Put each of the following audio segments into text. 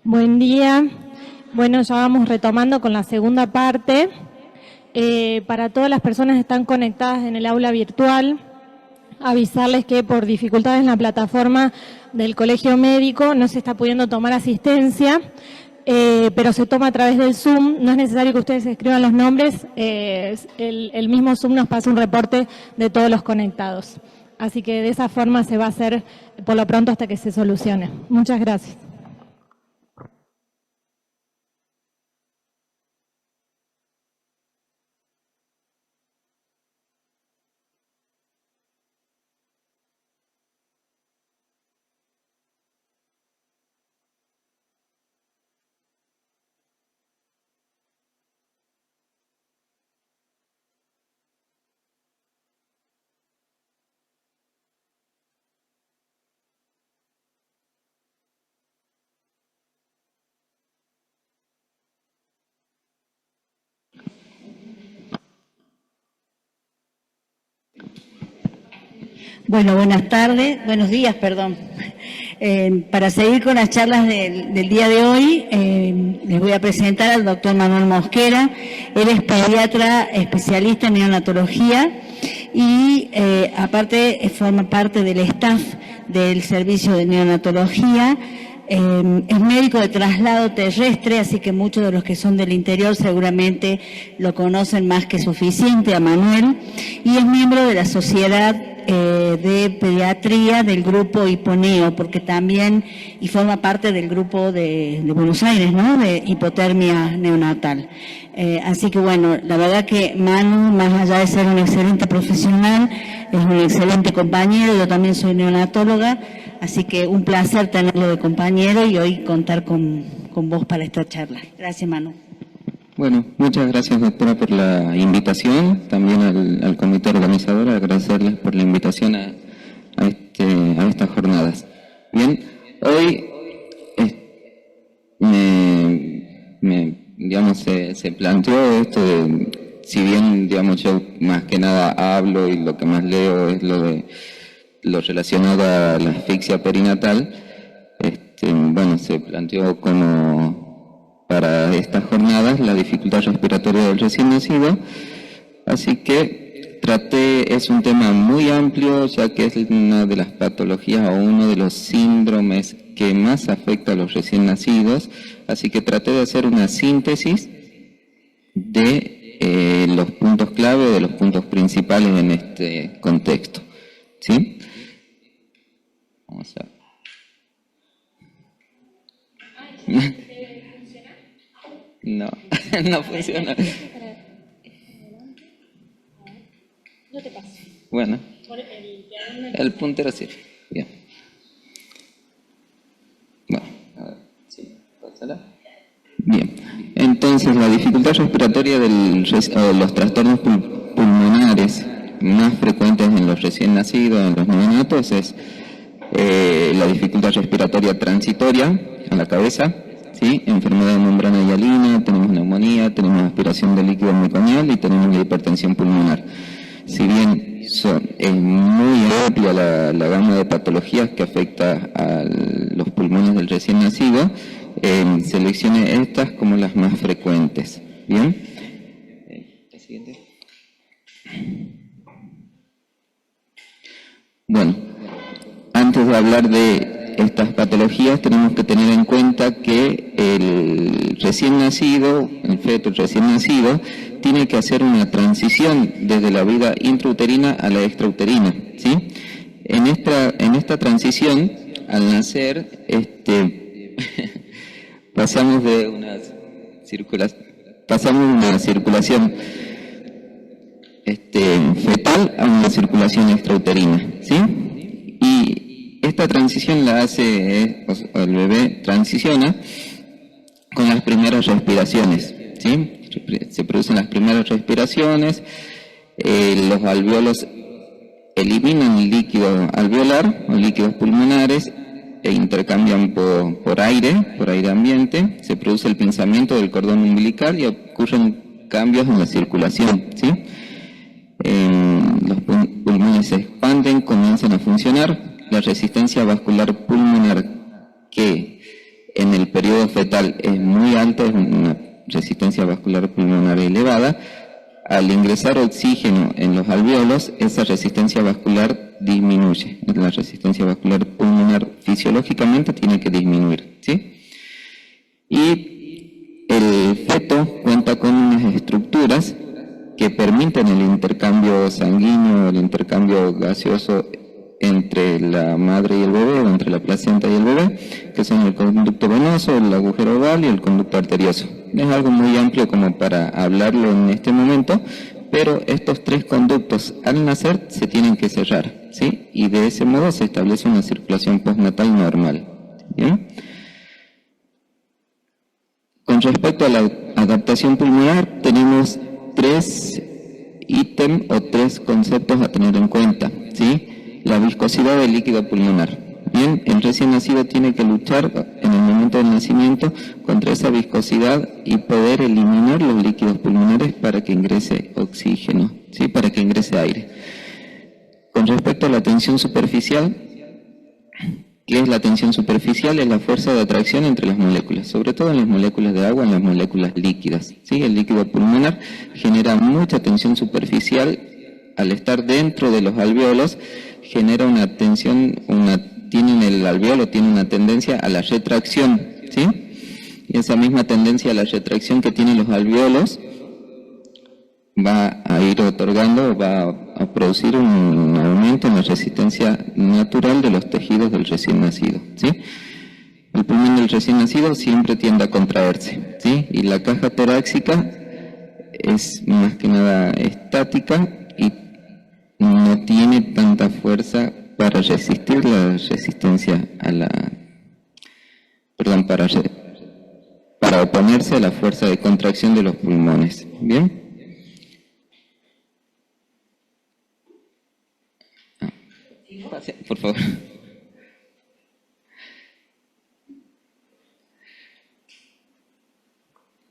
Buen día. Bueno, ya vamos retomando con la segunda parte. Para todas las personas que están conectadas en el aula virtual, avisarles que por dificultades en la plataforma del Colegio Médico no se está pudiendo tomar asistencia, pero se toma a través del Zoom. No es necesario que ustedes escriban los nombres, el mismo Zoom nos pasa un reporte de todos los conectados. Así que de esa forma se va a hacer por lo pronto hasta que se solucione. Muchas gracias. Bueno, buenos días, perdón. Para seguir con las charlas del día de hoy, les voy a presentar al doctor Manuel Mosquera. Él es pediatra especialista en neonatología y aparte forma parte del staff del servicio de neonatología. Es médico de traslado terrestre, así que muchos de los que son del interior seguramente lo conocen más que suficiente a Manuel, y es miembro de la Sociedad de Pediatría del grupo Hiponeo, porque también, y forma parte del grupo de Buenos Aires, ¿no?, de hipotermia neonatal. Así que bueno, la verdad que Manu, más allá de ser un excelente profesional, es un excelente compañero. Yo también soy neonatóloga, así que un placer tenerlo de compañero y hoy contar con vos para esta charla. Gracias, Manu. Bueno, muchas gracias, doctora, por la invitación. También al comité organizador, agradecerles por la invitación a estas jornadas. Bien, hoy se planteó esto de, si bien, digamos, yo más que nada hablo y lo que más leo es lo relacionado a la asfixia perinatal, bueno, se planteó como para estas jornadas la dificultad respiratoria del recién nacido, así que es un tema muy amplio, ya que es una de las patologías o uno de los síndromes que más afecta a los recién nacidos, así que traté de hacer una síntesis de los puntos clave, de los puntos principales en este contexto, ¿sí? Vamos a ver. No, no funciona. Yo te paso. Bueno, el puntero sirve. Bien. Bueno, a ver, sí, pásala. Bien, entonces la dificultad respiratoria los trastornos pulmonares más frecuentes en los recién nacidos, en los neonatos, es la dificultad respiratoria transitoria a la cabeza, ¿sí? Enfermedad de membrana hialina, tenemos neumonía, tenemos aspiración de líquido meconial y tenemos la hipertensión pulmonar. Si bien es muy amplia la gama de patologías que afecta a los pulmones del recién nacido, seleccione estas como las más frecuentes. ¿Bien? La siguiente. Bueno, antes de hablar de estas patologías, tenemos que tener en cuenta que el recién nacido, el feto recién nacido, tiene que hacer una transición desde la vida intrauterina a la extrauterina, ¿sí? En esta transición, al nacer, pasamos de una circulación fetal a una circulación extrauterina, ¿sí? Y esta transición la hace, el bebé transiciona con las primeras respiraciones, ¿sí? Se producen las primeras respiraciones, los alvéolos eliminan el líquido alveolar o líquidos pulmonares e intercambian por aire ambiente, se produce el pinzamiento del cordón umbilical y ocurren cambios en la circulación, ¿sí? Los pulmones se expanden, comienzan a funcionar. La resistencia vascular pulmonar, que en el periodo líquido fetal es muy alto, es una resistencia vascular pulmonar elevada, al ingresar oxígeno en los alvéolos, esa resistencia vascular disminuye. La resistencia vascular pulmonar fisiológicamente tiene que disminuir, ¿sí? Y el feto cuenta con unas estructuras que permiten el intercambio sanguíneo, el intercambio gaseoso entre la madre y el bebé, o entre la placenta y el bebé, que son el conducto venoso, el agujero oval y el conducto arterioso. Es algo muy amplio como para hablarlo en este momento, pero estos tres conductos al nacer se tienen que cerrar, ¿sí? Y de ese modo se establece una circulación postnatal normal. ¿Bien? Con respecto a la adaptación pulmonar, tenemos tres ítems o tres conceptos a tener en cuenta, ¿sí? La viscosidad del líquido pulmonar. Bien, el recién nacido tiene que luchar en el momento del nacimiento contra esa viscosidad y poder eliminar los líquidos pulmonares para que ingrese oxígeno, ¿sí? Para que ingrese aire. Con respecto a la tensión superficial, ¿qué es la tensión superficial? Es la fuerza de atracción entre las moléculas, sobre todo en las moléculas de agua, en las moléculas líquidas, ¿sí? El líquido pulmonar genera mucha tensión superficial. Al estar dentro de los alvéolos, genera una tensión, el alvéolo tiene una tendencia a la retracción, ¿sí? Y esa misma tendencia a la retracción que tienen los alvéolos va a ir otorgando, va a producir un aumento en la resistencia natural de los tejidos del recién nacido, ¿sí? El pulmón del recién nacido siempre tiende a contraerse, ¿sí? Y la caja torácica es más que nada estática y no tiene tanta fuerza para resistir la resistencia a la... para oponerse a la fuerza de contracción de los pulmones. ¿Bien? Por favor.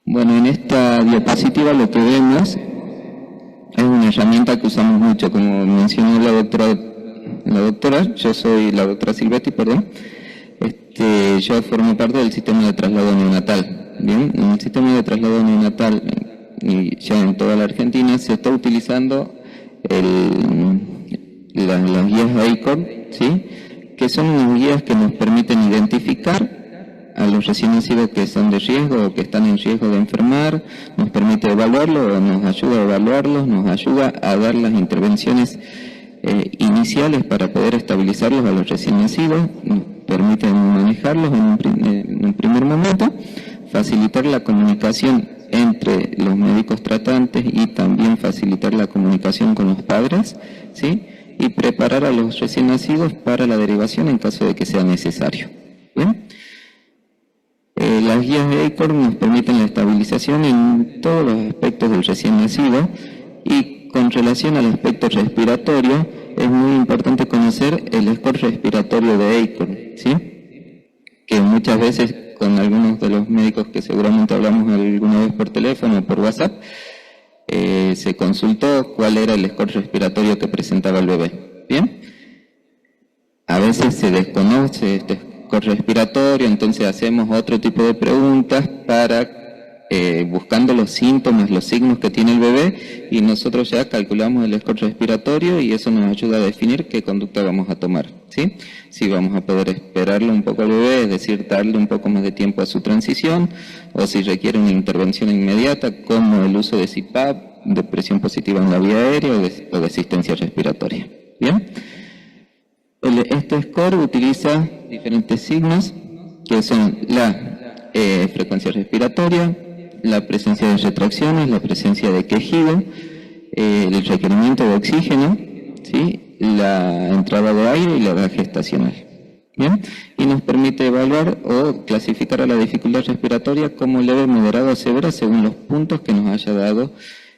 Bueno, en esta diapositiva lo que vemos es una herramienta que usamos mucho, como mencionó la doctora, yo soy la doctora Silvetti, perdón. Yo formo parte del sistema de traslado neonatal. Bien, en el sistema de traslado neonatal, y ya en toda la Argentina, se está utilizando las guías ACORN, ¿sí? Que son unas guías que nos permiten identificar a los recién nacidos que son de riesgo o que están en riesgo de enfermar, nos permite evaluarlos, nos ayuda a evaluarlos, nos ayuda a dar las intervenciones iniciales para poder estabilizarlos a los recién nacidos, nos permite manejarlos en un primer momento, facilitar la comunicación entre los médicos tratantes y también facilitar la comunicación con los padres, ¿sí? Y preparar a los recién nacidos para la derivación en caso de que sea necesario. ¿Bien? Las guías de ACORN nos permiten la estabilización en todos los aspectos del recién nacido y con relación al aspecto respiratorio es muy importante conocer el score respiratorio de ACORN, ¿sí? Que muchas veces con algunos de los médicos que seguramente hablamos alguna vez por teléfono o por WhatsApp, se consultó cuál era el score respiratorio que presentaba el bebé. ¿Bien? A veces se desconoce este score respiratorio, entonces hacemos otro tipo de preguntas para buscando los síntomas, los signos que tiene el bebé, y nosotros ya calculamos el score respiratorio y eso nos ayuda a definir qué conducta vamos a tomar, ¿sí? Si vamos a poder esperarle un poco al bebé, es decir, darle un poco más de tiempo a su transición, o si requiere una intervención inmediata, como el uso de CPAP, de presión positiva en la vía aérea o de asistencia respiratoria. ¿Bien? Este score utiliza diferentes signos, que son la frecuencia respiratoria, la presencia de retracciones, la presencia de quejido, el requerimiento de oxígeno, ¿sí? La entrada de aire y la edad gestacional. ¿Bien? Y nos permite evaluar o clasificar a la dificultad respiratoria como leve, moderada o severa según los puntos que nos haya dado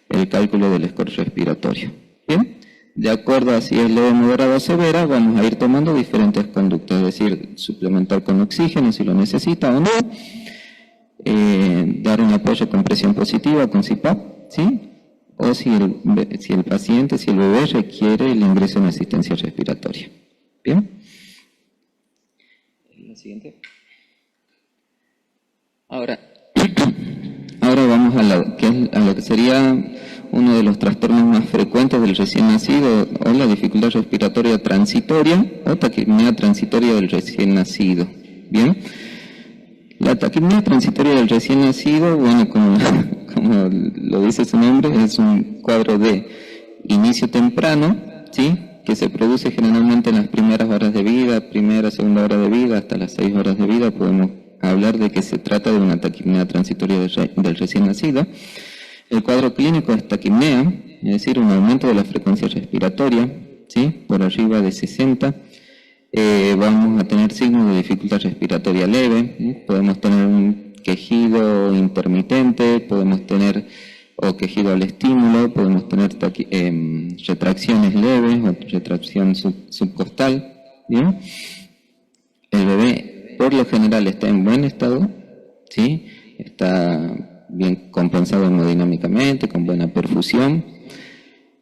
el cálculo del score respiratorio. ¿Bien? De acuerdo a si es leve, moderada o severa, vamos a ir tomando diferentes conductas, es decir, suplementar con oxígeno si lo necesita o no, dar un apoyo con presión positiva, con CPAP, ¿sí? O si el paciente, si el bebé requiere el ingreso en asistencia respiratoria. ¿Bien? La siguiente. Ahora vamos a lo que sería uno de los trastornos más frecuentes del recién nacido, o la dificultad respiratoria transitoria o taquipnea transitoria del recién nacido. Bien, la taquipnea transitoria del recién nacido, bueno, como lo dice su nombre, es un cuadro de inicio temprano, ¿sí?, que se produce generalmente en las primeras horas de vida, primera, segunda hora de vida, hasta las 6 horas de vida. Podemos hablar de que se trata de una taquipnea transitoria del recién nacido. El cuadro clínico es taquipnea, es decir, un aumento de la frecuencia respiratoria, ¿sí?, por arriba de 60. Vamos a tener signos de dificultad respiratoria leve, ¿sí? Podemos tener un quejido intermitente, podemos tener quejido al estímulo, podemos tener retracciones leves o retracción subcostal. ¿Bien? El bebé por lo general está en buen estado, ¿sí?, está bien compensado hemodinámicamente, con buena perfusión,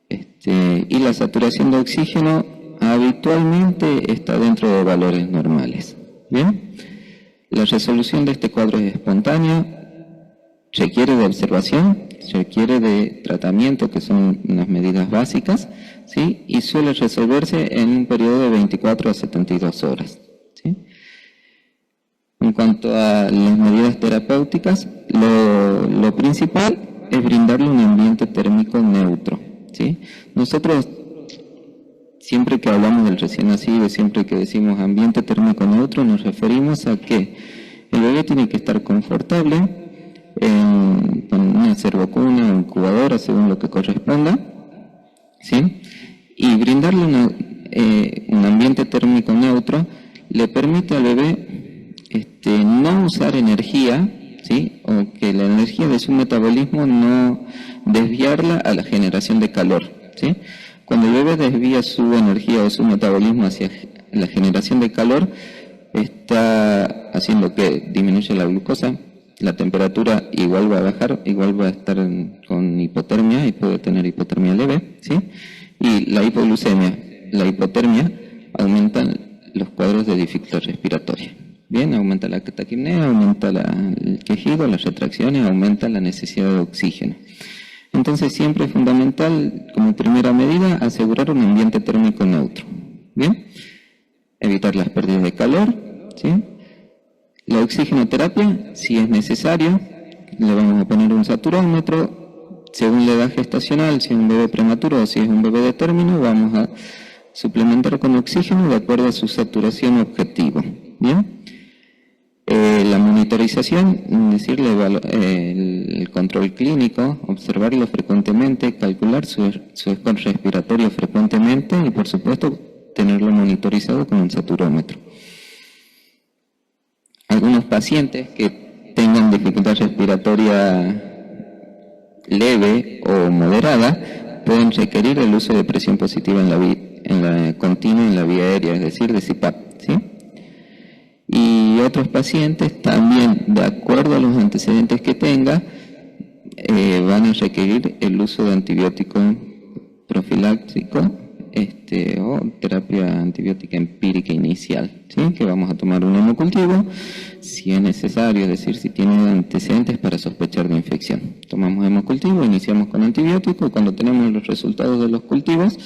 y la saturación de oxígeno habitualmente está dentro de valores normales. Bien, la resolución de este cuadro es espontánea, requiere de observación, requiere de tratamiento, que son unas medidas básicas, ¿sí?, y suele resolverse en un periodo de 24 a 72 horas. ¿Sí? En cuanto a las medidas terapéuticas, lo principal es brindarle un ambiente térmico neutro. ¿Sí? Nosotros, siempre que hablamos del recién nacido, siempre que decimos ambiente térmico neutro, nos referimos a que el bebé tiene que estar confortable con una servocuna o incubadora, según lo que corresponda, ¿sí?, y brindarle un ambiente térmico neutro le permite al bebé no usar energía, ¿sí?, o que la energía de su metabolismo no desviarla a la generación de calor, ¿sí? Cuando el bebé desvía su energía o su metabolismo hacia la generación de calor, está haciendo que disminuya la glucosa, la temperatura igual va a bajar, igual va a estar con hipotermia y puede tener hipotermia leve, ¿sí? Y la hipoglucemia, la hipotermia, aumentan los cuadros de dificultad respiratoria. Bien, aumenta la taquipnea, aumenta el quejido, las retracciones, aumenta la necesidad de oxígeno. Entonces siempre es fundamental, como primera medida, asegurar un ambiente térmico neutro. Bien, evitar las pérdidas de calor, ¿sí? La oxigenoterapia, si es necesario, le vamos a poner un saturómetro, según la edad gestacional, si es un bebé prematuro o si es un bebé de término, vamos a suplementar con oxígeno de acuerdo a su saturación objetivo. ¿Bien? La monitorización, es decir, el control clínico, observarlo frecuentemente, calcular su score respiratorio frecuentemente y, por supuesto, tenerlo monitorizado con un saturómetro. Algunos pacientes que tengan dificultad respiratoria leve o moderada pueden requerir el uso de presión positiva en la continua en la vía aérea, es decir, de CPAP, ¿sí? Y otros pacientes también, de acuerdo a los antecedentes que tenga, van a requerir el uso de antibiótico profiláctico o terapia antibiótica empírica inicial, ¿sí?, que vamos a tomar un hemocultivo si es necesario, es decir, si tiene antecedentes para sospechar de infección. Tomamos hemocultivo, iniciamos con antibiótico, cuando tenemos los resultados de los cultivos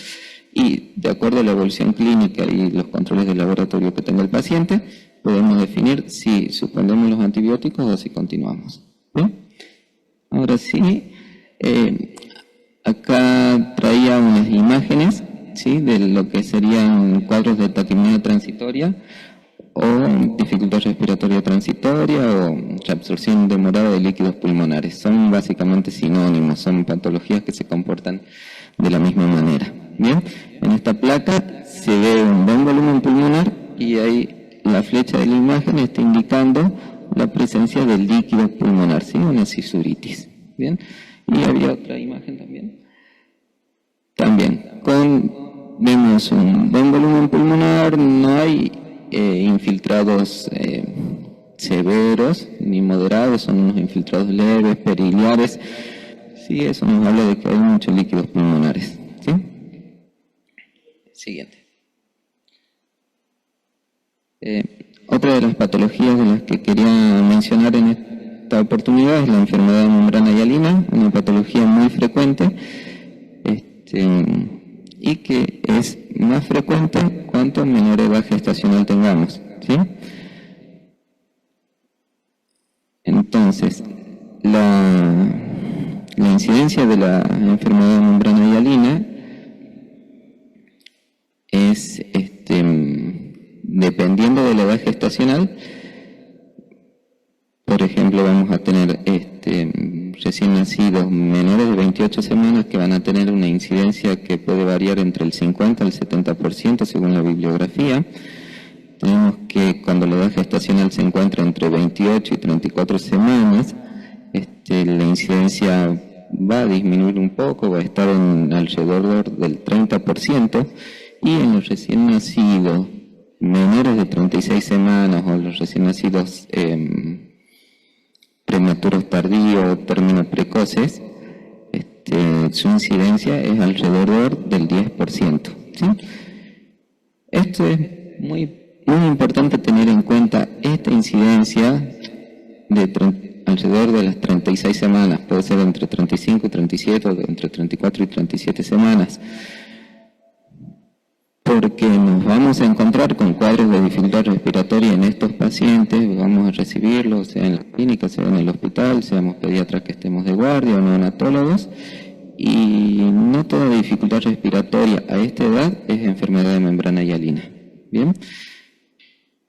y de acuerdo a la evolución clínica y los controles de laboratorio que tenga el paciente, podemos definir si suspendemos los antibióticos o si continuamos. ¿Bien? Ahora sí, acá traía unas imágenes, ¿sí?, de lo que serían cuadros de taquipnea transitoria o dificultad respiratoria transitoria o reabsorción demorada de líquidos pulmonares. Son básicamente sinónimos, son patologías que se comportan de la misma manera. Bien, en esta placa se ve un buen volumen pulmonar y ahí la flecha de la imagen está indicando la presencia del líquido pulmonar, ¿sí?, una cisuritis. Bien, y había otra imagen también vemos un buen volumen pulmonar, no hay infiltrados severos ni moderados, son unos infiltrados leves, periliares. Sí, eso nos habla de que hay muchos líquidos pulmonares. ¿Sí? Siguiente. Otra de las patologías de las que quería mencionar esta oportunidad es la enfermedad de membrana hialina, una patología muy frecuente y que es más frecuente cuanto menor edad gestacional tengamos, ¿sí? Entonces, la incidencia de la enfermedad de membrana hialina es, dependiendo de la edad gestacional, por ejemplo, vamos a tener recién nacidos menores de 28 semanas que van a tener una incidencia que puede variar entre el 50 al 70% según la bibliografía. Tenemos que cuando la edad gestacional se encuentra entre 28 y 34 semanas, la incidencia va a disminuir un poco, va a estar en alrededor del 30%, y en los recién nacidos menores de 36 semanas o los recién nacidos prematuros tardíos o términos precoces, su incidencia es alrededor del 10%, ¿sí? Esto es muy importante tener en cuenta esta incidencia de alrededor de las 36 semanas, puede ser entre 35 y 37 o entre 34 y 37 semanas, porque nos vamos a encontrar con cuadros de dificultad respiratoria en estos pacientes, vamos a recibirlos, sea en la clínica, sea en el hospital, seamos pediatras que estemos de guardia o neonatólogos, y no toda dificultad respiratoria a esta edad es enfermedad de membrana hialina. Bien,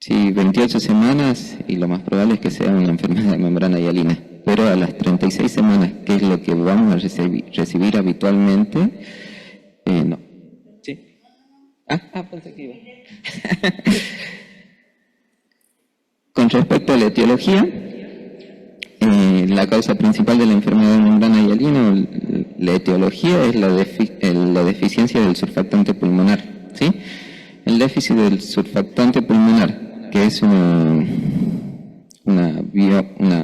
si 28 semanas, y lo más probable es que sea una enfermedad de membrana hialina, pero a las 36 semanas, que es lo que vamos a recibir habitualmente, no. Pensé que iba. Con respecto a la etiología, la causa principal de la enfermedad de membrana hialina, la etiología es la deficiencia del surfactante pulmonar, ¿sí? El déficit del surfactante pulmonar, que es una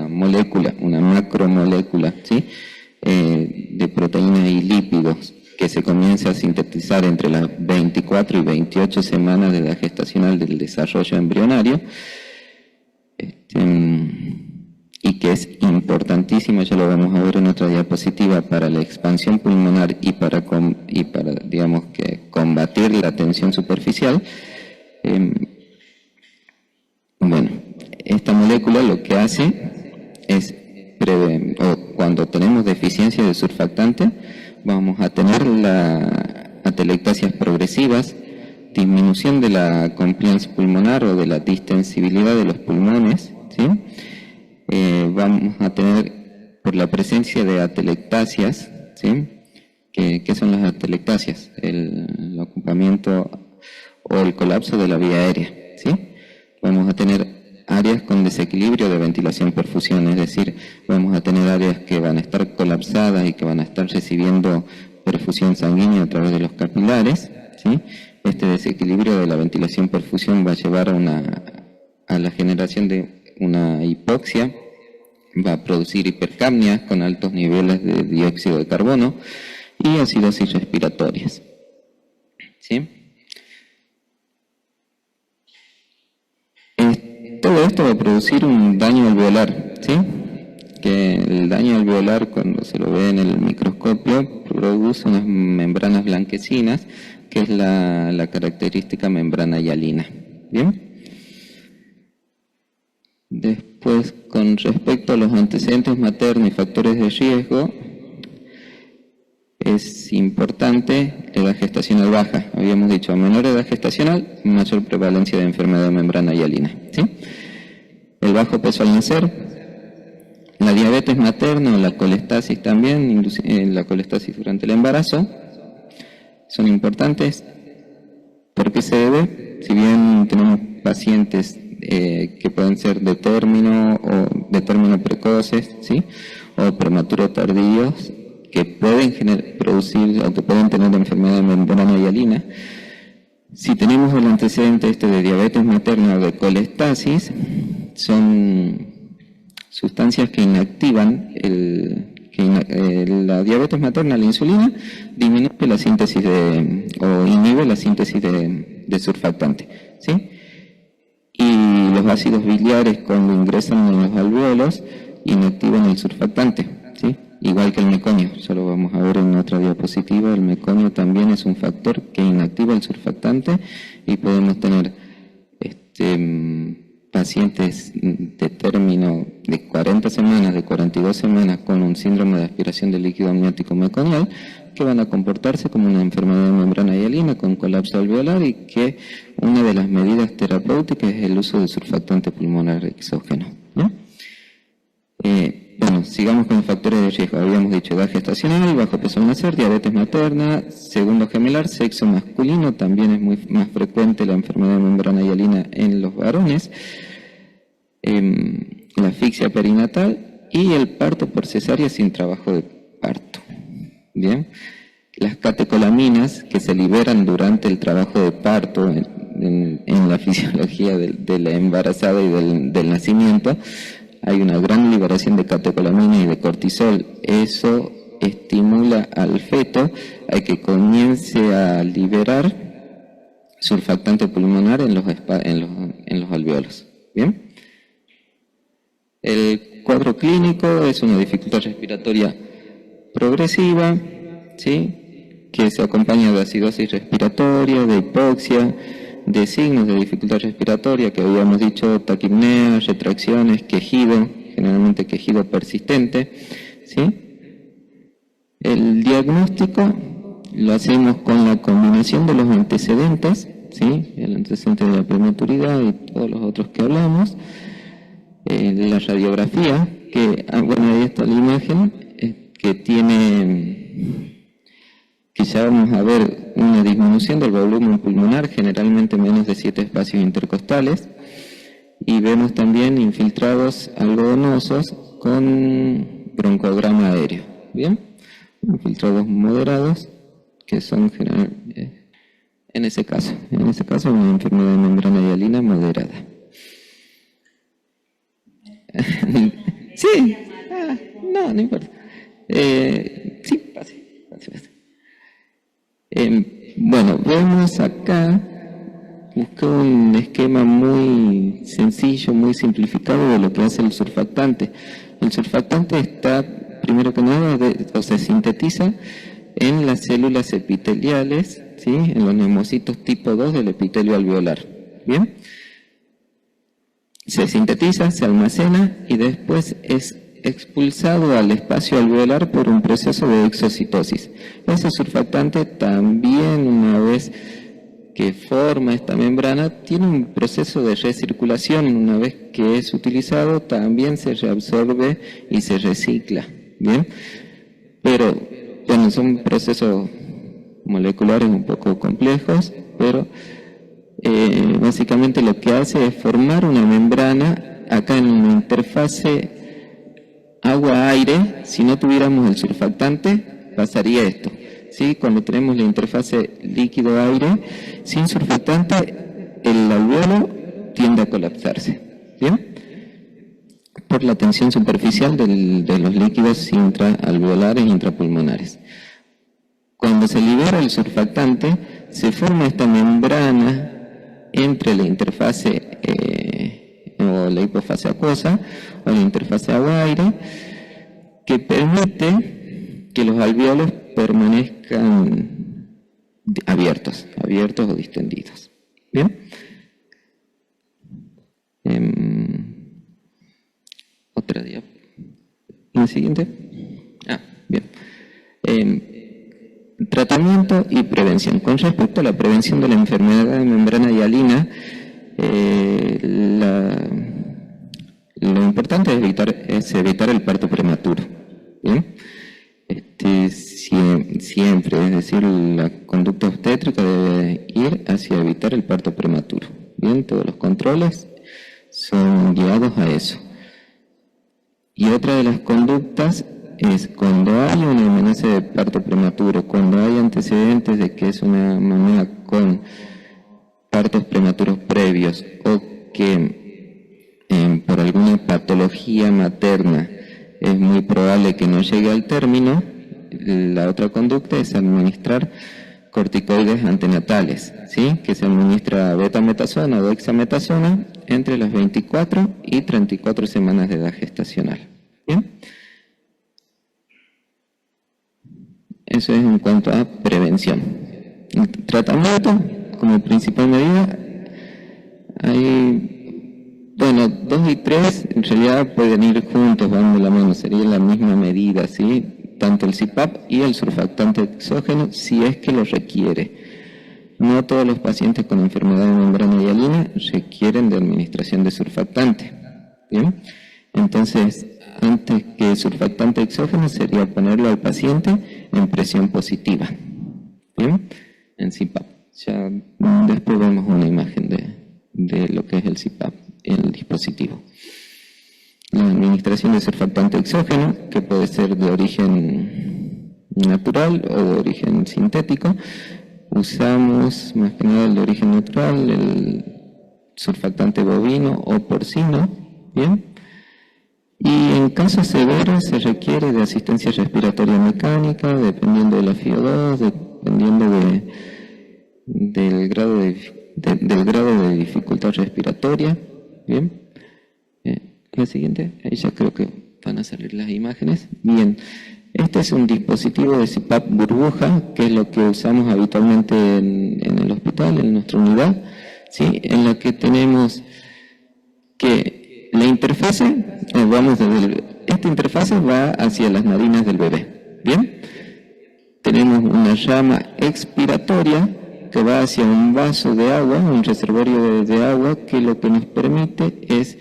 molécula, una macromolécula, ¿sí? De proteínas y lípidos, que se comienza a sintetizar entre las 24 y 28 semanas de edad gestacional del desarrollo embrionario, y que es importantísimo, ya lo vamos a ver en otra diapositiva, para la expansión pulmonar y para digamos que combatir la tensión superficial. Bueno, esta molécula lo que hace es cuando tenemos deficiencia de surfactante, vamos a tener atelectasias progresivas, disminución de la compliance pulmonar o de la distensibilidad de los pulmones, ¿sí? Vamos a tener, por la presencia de atelectasias, ¿sí? ¿Qué son las atelectasias? El ocupamiento o el colapso de la vía aérea, ¿sí? Vamos a tener áreas con desequilibrio de ventilación-perfusión, es decir, vamos a tener áreas que van a estar colapsadas y que van a estar recibiendo perfusión sanguínea a través de los capilares, ¿sí? Este desequilibrio de la ventilación-perfusión va a llevar a la generación de una hipoxia, va a producir hipercapnia con altos niveles de dióxido de carbono y acidosis respiratorias, ¿sí? Todo esto va a producir un daño alveolar, ¿sí? Que el daño alveolar, cuando se lo ve en el microscopio, produce unas membranas blanquecinas, que es la característica membrana hialina. ¿Bien? Después, con respecto a los antecedentes maternos y factores de riesgo, es importante la edad gestacional baja. Habíamos dicho, a menor edad gestacional, mayor prevalencia de enfermedad de membrana hialina, ¿sí? El bajo peso al nacer, la diabetes materna o la colestasis también, la colestasis durante el embarazo, son importantes. ¿Por qué se debe? Si bien tenemos pacientes que pueden ser de término precoces, ¿sí? O prematuros tardíos, que pueden producir o que pueden tener enfermedad de membrana hialina. Si tenemos el antecedente de diabetes materna o de colestasis, son sustancias que inactivan la diabetes materna, la insulina, disminuye la síntesis o inhibe la síntesis de surfactante, ¿sí? Y los ácidos biliares, cuando ingresan en los alvéolos inactivan el surfactante, ¿sí? Igual que el meconio, ya lo vamos a ver en otra diapositiva. El meconio también es un factor que inactiva el surfactante y podemos tener pacientes de término de 40 semanas, de 42 semanas con un síndrome de aspiración de líquido amniótico meconial que van a comportarse como una enfermedad de membrana hialina con colapso alveolar y que una de las medidas terapéuticas es el uso de surfactante pulmonar exógeno, ¿no? Bueno, sigamos con los factores de riesgo. Habíamos dicho edad gestacional, bajo peso al nacer, diabetes materna, segundo gemelar, sexo masculino, también es más frecuente la enfermedad de membrana hialina en los varones, la asfixia perinatal y el parto por cesárea sin trabajo de parto. Bien, las catecolaminas que se liberan durante el trabajo de parto en la fisiología de la embarazada y del nacimiento, hay una gran liberación de catecolamina y de cortisol. Eso estimula al feto a que comience a liberar surfactante pulmonar en los alveolos. Bien. El cuadro clínico es una dificultad respiratoria progresiva, ¿sí?, que se acompaña de acidosis respiratoria, de hipoxia, de signos de dificultad respiratoria que habíamos dicho, taquipnea, retracciones, quejido, generalmente quejido persistente, ¿sí? El diagnóstico lo hacemos con la combinación de los antecedentes, ¿sí?, el antecedente de la prematuridad y todos los otros que hablamos, la radiografía, que, bueno, ahí está la imagen, que ya vamos a ver una disminución del volumen pulmonar, generalmente menos de 7 espacios intercostales, y vemos también infiltrados algodonosos con broncograma aéreo. Bien, infiltrados moderados, que son en ese caso una enfermedad de membrana hialina moderada. Sí, no importa. Sí, pase. Bueno, vemos acá, busqué un esquema muy sencillo, muy simplificado de lo que hace el surfactante. El surfactante está, primero que nada, se sintetiza en las células epiteliales, ¿sí?, en los neumocitos tipo 2 del epitelio alveolar. Bien, se sintetiza, se almacena y después es expulsado al espacio alveolar por un proceso de exocitosis. Ese surfactante también, una vez que forma esta membrana, tiene un proceso de recirculación. Una vez que es utilizado, también se reabsorbe y se recicla. Bien, pero bueno, son procesos moleculares un poco complejos, pero básicamente lo que hace es formar una membrana. Acá en una interfase agua-aire, si no tuviéramos el surfactante, pasaría esto, ¿sí? Cuando tenemos la interfase líquido-aire, sin surfactante, el alveolo tiende a colapsarse, ¿bien?, por la tensión superficial de los líquidos intraalveolares e intrapulmonares. Cuando se libera el surfactante, se forma esta membrana entre la interfase o la hipofase acuosa o la interfase agua-aire, que permite que los alveolos permanezcan abiertos o distendidos. Bien. Otra diapositiva. ¿La siguiente? Bien. Tratamiento y prevención. Con respecto a la prevención de la enfermedad de membrana hialina, lo importante es evitar el parto prematuro. ¿Bien? Siempre, es decir, la conducta obstétrica debe ir hacia evitar el parto prematuro. Bien, todos los controles son guiados a eso. Y otra de las conductas es cuando hay una amenaza de parto prematuro, cuando hay antecedentes de que es una mamá con partos prematuros previos o que por alguna patología materna es muy probable que no llegue al término, la otra conducta es administrar corticoides antenatales, ¿sí?, que se administra betametasona o dexametasona entre las 24 y 34 semanas de edad gestacional. ¿Bien? Eso es en cuanto a prevención. El tratamiento, como principal medida, hay, bueno, 2 y 3 en realidad pueden ir juntos, van de la mano, sería la misma medida, ¿sí? Tanto el CPAP y el surfactante exógeno, si es que lo requiere. No todos los pacientes con enfermedad de membrana hialina requieren de administración de surfactante. ¿Bien? Entonces, antes que surfactante exógeno sería ponerlo al paciente en presión positiva. ¿Bien? En CPAP. Ya después vemos una imagen de lo que es el CPAP, el dispositivo. La administración de surfactante exógeno, que puede ser de origen natural o de origen sintético, usamos más que nada el de origen natural, el surfactante bovino o porcino, ¿bien? Y en casos severos se requiere de asistencia respiratoria mecánica, dependiendo de la FiO2, dependiendo del grado de dificultad respiratoria, ¿bien? La siguiente, ahí ya creo que van a salir las imágenes. Bien, este es un dispositivo de CPAP burbuja, que es lo que usamos habitualmente en el hospital, en nuestra unidad, ¿sí? En la que tenemos que la interfase, esta interfase va hacia las narinas del bebé, ¿bien? Tenemos una llama expiratoria que va hacia un vaso de agua, un reservorio de agua, que lo que nos permite es,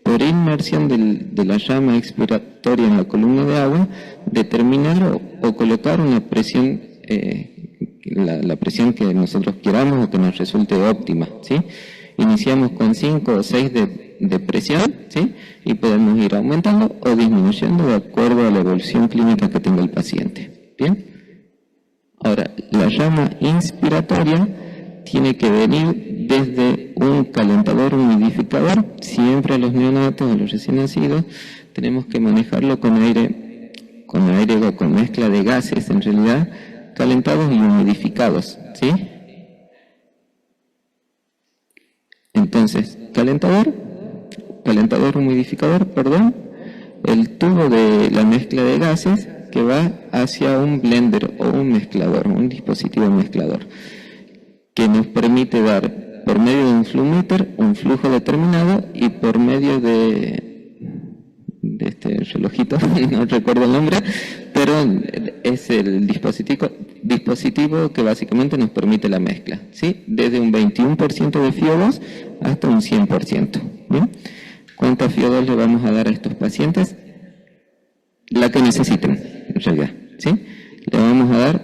por inmersión de la llama expiratoria en la columna de agua, determinar o colocar una presión, la presión que nosotros queramos o que nos resulte óptima, ¿sí? Iniciamos con 5 o 6 de presión, ¿sí? Y podemos ir aumentando o disminuyendo de acuerdo a la evolución clínica que tenga el paciente, ¿bien? Ahora, la llama inspiratoria tiene que venir desde un calentador humidificador. Siempre a los neonatos, a los recién nacidos, tenemos que manejarlo con aire o con mezcla de gases, en realidad, calentados y humidificados, ¿sí? Entonces, calentador humidificador, el tubo de la mezcla de gases que va hacia un blender o un mezclador, un dispositivo mezclador, que nos permite dar, por medio de un flumíter, un flujo determinado, y por medio de este relojito, no recuerdo el nombre, pero es el dispositivo que básicamente nos permite la mezcla, ¿sí? Desde un 21% de FiO2 hasta un 100%. ¿Bien? ¿Cuánta FiO2 le vamos a dar a estos pacientes? La que necesiten, en realidad, ¿sí? Le vamos a dar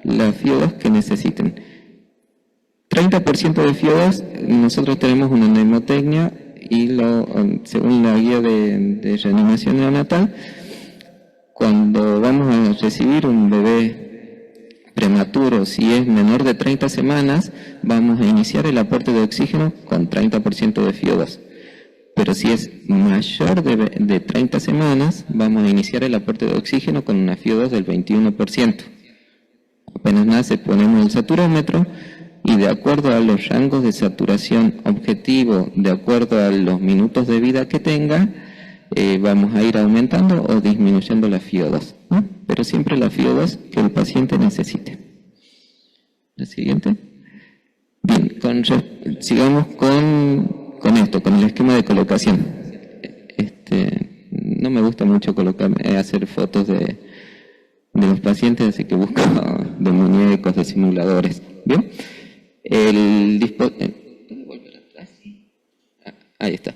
la FiO2 que necesiten. 30% de FiO2, nosotros tenemos una mnemotecnia y según la guía de reanimación neonatal, cuando vamos a recibir un bebé prematuro, si es menor de 30 semanas, vamos a iniciar el aporte de oxígeno con 30% de FiO2. Pero si es mayor de 30 semanas, vamos a iniciar el aporte de oxígeno con una FiO2 del 21%. Apenas nace, ponemos el saturómetro, y de acuerdo a los rangos de saturación objetivo, de acuerdo a los minutos de vida que tenga, vamos a ir aumentando o disminuyendo la FiO2, ¿no? Pero siempre la FiO2 que el paciente necesite. La siguiente. Bien, sigamos con esto, con el esquema de colocación. No me gusta mucho hacer fotos de los pacientes, así que busco de muñecos, de simuladores. Bien. Ahí está.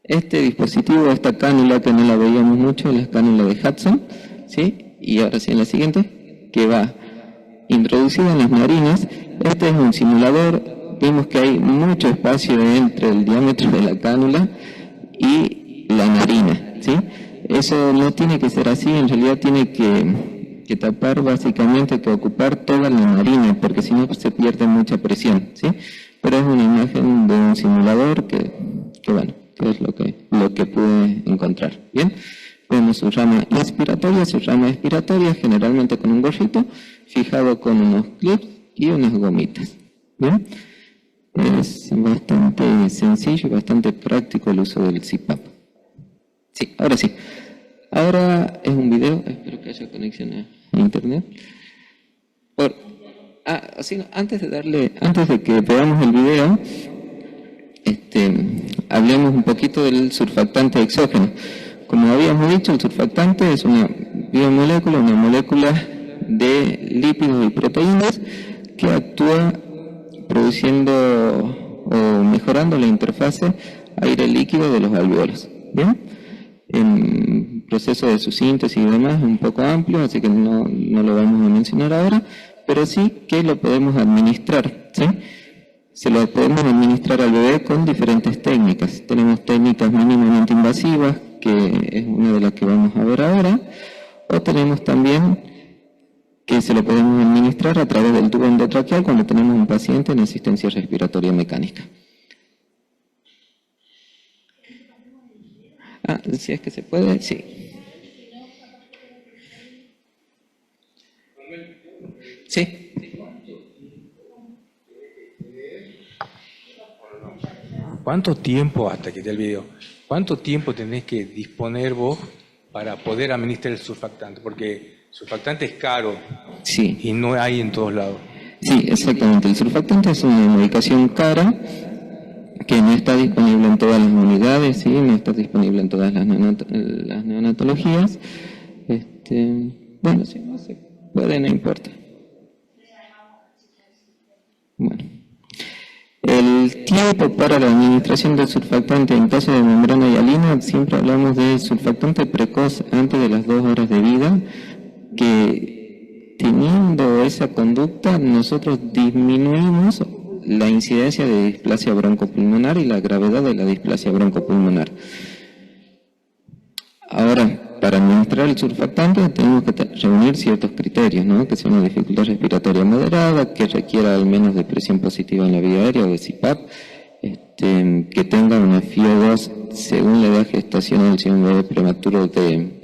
Este dispositivo, esta cánula que no la veíamos mucho, la cánula de Hudson, ¿sí? Y ahora sí en la siguiente, que va introducida en las narinas. Este es un simulador. Vemos que hay mucho espacio entre el diámetro de la cánula y la narina, ¿sí? Eso no tiene que ser así, en realidad tiene que tapar, básicamente, que ocupar toda la narina, porque si no se pierde mucha presión, ¿sí? Pero es una imagen de un simulador que bueno, que es lo que pude encontrar. Bien, vemos su rama expiratoria, generalmente con un gorrito, fijado con unos clips y unas gomitas. Bien, es bastante sencillo y bastante práctico el uso del CPAP. Sí, ahora sí. ahora es un video, espero que haya conexión a internet. Antes de que veamos el video, hablemos un poquito del surfactante exógeno. Como habíamos dicho, el surfactante es una biomolécula, una molécula de lípidos y proteínas que actúa produciendo o mejorando la interfase aire líquido de los alvéolos. ¿Bien? El proceso de su síntesis y demás es un poco amplio, así que no lo vamos a mencionar ahora, pero sí que lo podemos administrar, ¿sí? Se lo podemos administrar al bebé con diferentes técnicas. Tenemos técnicas mínimamente invasivas, que es una de las que vamos a ver ahora, o tenemos también que se lo podemos administrar a través del tubo endotraqueal cuando tenemos un paciente en asistencia respiratoria mecánica. Si es que se puede, sí. Sí. ¿Cuánto tiempo, hasta que te el video, cuánto tiempo tenés que disponer vos para poder administrar el surfactante? Porque el surfactante es caro, sí, y no hay en todos lados. Sí, exactamente. El surfactante es una medicación cara que no está disponible en todas las unidades, ¿sí? No está disponible en todas las neonatologías. Bueno, si no se puede, no importa. Bueno. El tiempo para la administración del surfactante en caso de membrana hialina, siempre hablamos de surfactante precoz antes de las 2 horas de vida, que teniendo esa conducta nosotros disminuimos la incidencia de displasia broncopulmonar y la gravedad de la displasia broncopulmonar. Ahora, para administrar el surfactante tenemos que reunir ciertos criterios, ¿no? Que sea una dificultad respiratoria moderada, que requiera al menos de presión positiva en la vía aérea o de CPAP, que tenga una FiO2 según la edad gestacional, si un bebé prematuro de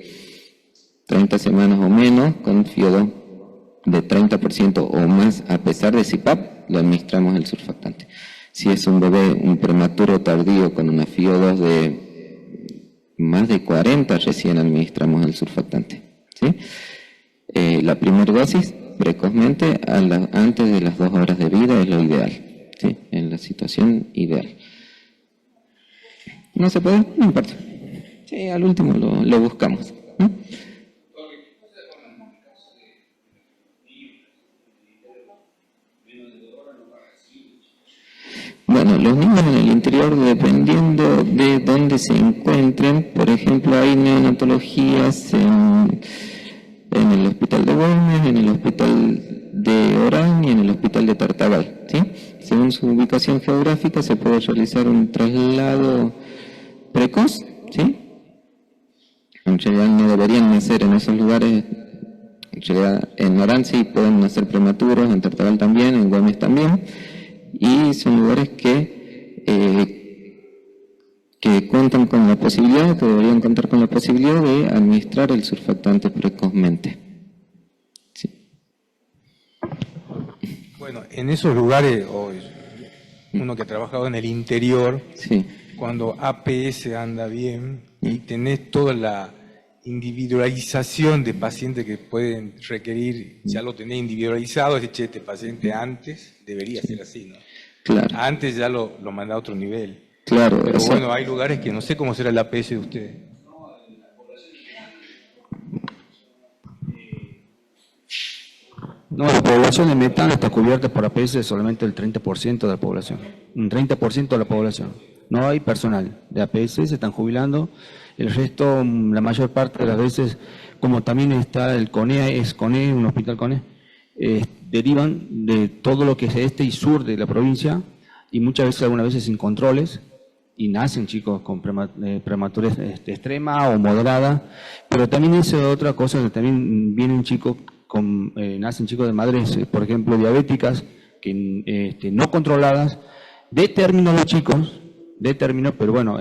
30 semanas o menos, con FiO2 de 30% o más a pesar de CPAP, le administramos el surfactante. Si es un bebé, un prematuro tardío con una FiO2 de más de 40, recién administramos el surfactante, ¿sí? La primera dosis, precozmente, antes de las 2 horas de vida, es lo ideal, ¿sí? En la situación ideal. ¿No se puede? No importa. Sí, al último lo buscamos, ¿no? Bueno, los niños en el interior, dependiendo de dónde se encuentren, por ejemplo, hay neonatologías en el hospital de Güemes, en el hospital de Orán y en el hospital de Tartagal, ¿sí? Según su ubicación geográfica se puede realizar un traslado precoz, ¿sí? En realidad no deberían nacer en esos lugares. En realidad en Orán sí pueden nacer prematuros, en Tartagal también, en Güemes también. Y son lugares que cuentan con la posibilidad, que deberían contar con la posibilidad de administrar el surfactante precozmente. Sí. Bueno, en esos lugares, uno que ha trabajado en el interior, sí, cuando APS anda bien y tenés toda la individualización de pacientes que pueden requerir, ya lo tenés individualizado, este paciente antes debería ser así, ¿no? Claro. Antes ya lo manda a otro nivel. Claro. Pero bueno, hay lugares que no sé cómo será el APS de ustedes. No, la población de metano está cubierta por APS solamente el 30% de la población. Un 30% de la población. No hay personal de APS, se están jubilando. El resto, la mayor parte de las veces, como también está el CONE, un hospital CONE, derivan de todo lo que es este y sur de la provincia y muchas veces, algunas veces sin controles, y nacen chicos con prematurez extrema o moderada, pero también es otra cosa, que también vienen chicos, nacen chicos de madres, por ejemplo, diabéticas, que no controladas, de término los chicos, pero bueno,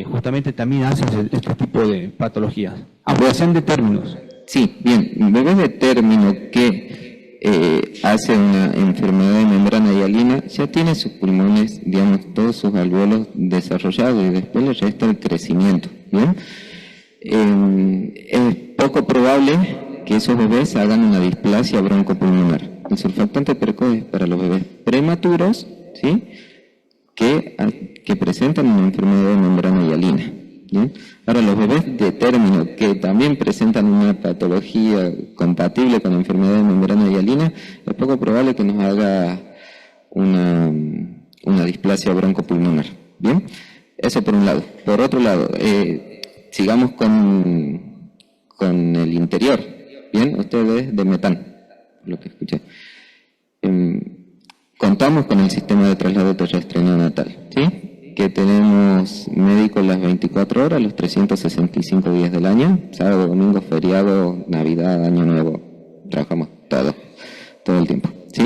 justamente también hacen este tipo de patologías, aunque sean de términos. Sí, bien, bebés de término que hace una enfermedad de membrana hialina, ya tiene sus pulmones, digamos, todos sus alvéolos desarrollados y después le resta el crecimiento, ¿bien? es poco probable que esos bebés hagan una displasia broncopulmonar. El surfactante precoz es para los bebés prematuros, ¿sí?, que presentan una enfermedad de membrana hialina. ¿Bien? Ahora, los bebés de término que también presentan una patología compatible con la enfermedad de membrana hialina, es poco probable que nos haga una displasia broncopulmonar. ¿Bien? Eso por un lado. Por otro lado, sigamos con el interior. ¿Bien? Ustedes de Metán, lo que escuché. Contamos con el sistema de traslado terrestre neonatal, ¿sí?, que tenemos médicos las 24 horas, los 365 días del año, sábado, domingo, feriado, Navidad, Año Nuevo, trabajamos todo el tiempo, ¿sí?